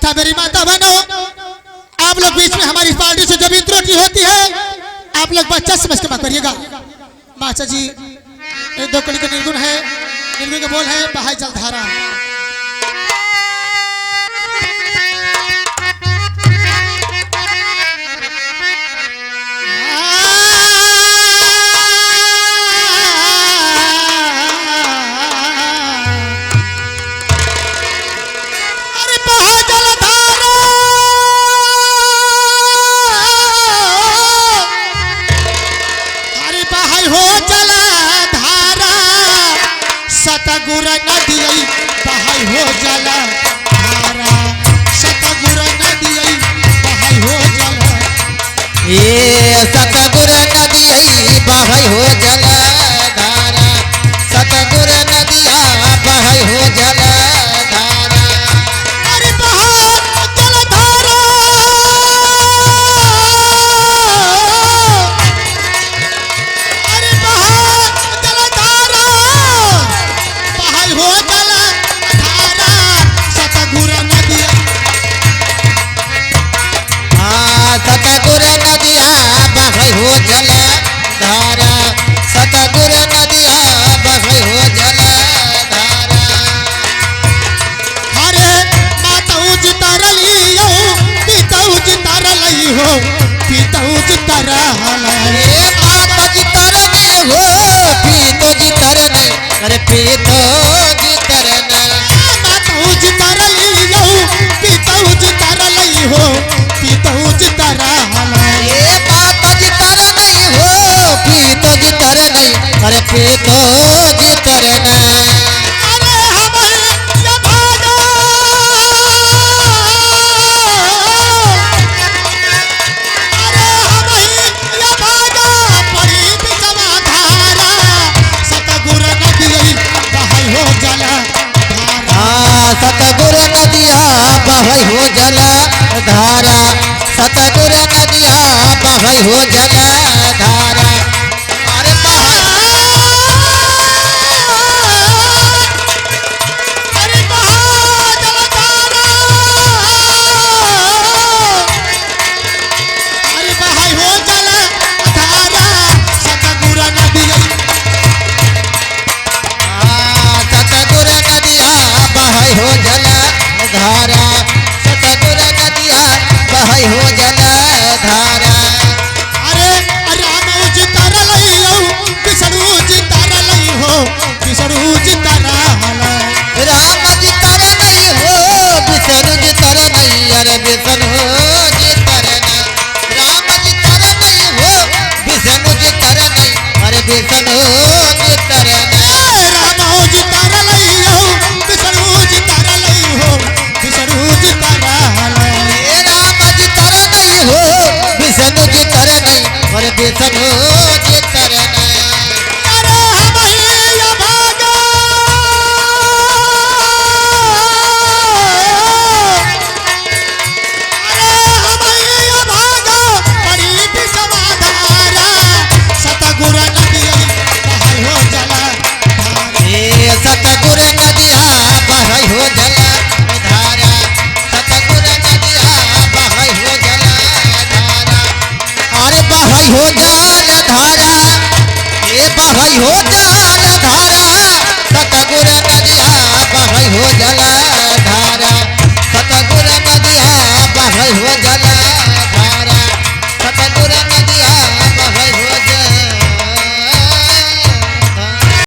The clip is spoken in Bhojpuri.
तथा मेरी माता बहनों, आप लोग बीच में हमारी पार्टी से जब भी त्रुटि होती है आप लोग बच्चा समझ के बात करिएगा। माचा जी एक दो कड़ी का निर्गुण है, निर्गुण का बोल है बहाई जलधारा। सतगुर नदी बहाई हो जला धारा, सतगुर नदी बहाई हो जला, ये सतगुर नदी बहाई हो जला धारा, सतगुर नदिया बहाई हो जला धारा। अरे बहाई जल धारा, अरे बहाई जल धारा हो जला धारा, सतगुर नदी। सतगुर नदिया बहाई हो जला धारा, सतगुर नदिया बहाई हो जला धारा। अरे माताऊ जी तरलियो पिताऊ जी तरलई हो, पिताऊ जी तरहल माता जी तरने हो पीतो जी तरने, अरे पीतो जी तरने। माताऊ जी तरलियो पिताऊ जी तरलई हो, पिताऊ जी तरहल माता जी तरने हो पीतो जी तरने, अरे पीतो जी तरने। अरे हमारे ये भागा, अरे हमारी ये भागा पड़ी बिचवा धारा, सतगुर नदी बहाई हो जला धारा। सतगुर नदिया बहाई हो जला धारा, सतगुर नदिया बहाई हो जला धारा। अरे अरे बहा जल धारा, अरे बहाई हो जला धारा, सतगुर नदी सतगुर नदिया बहाई हो जला धारा, सतगुर नदिया बहाई हो जला धारा। अरे राम जी तरलई विष्णु जी तरलई हो, विष्णु जी तरहल राम जी तरने हो विष्णु जी तरने, अरे विष्णु जी तरने। राम जी तरने हो विष्णु जी तरने, अरे विष्णु जी तरने। राम जी तरलई विष्णु जी तरलई हो, विष्णु जी तरहल राम जी तरने हो विष्णु जी तरने, अरे विष्णु जी तरने। अरे हमारी ये भागा, अरे हमारी ये भागा पड़ी बिचवा धारा, सतगुर नदी बहाई हो जला धारा। सतगुर नदिया बहाई हो जला धारा, सतगुर नदिया बहाई हो जला धारा। अरे बहाई हो जल धारा, ये बहाई हो जल धारा, सतगुर नदिया बहाई हो जला धारा, सतगुर नदिया बहाई हो जला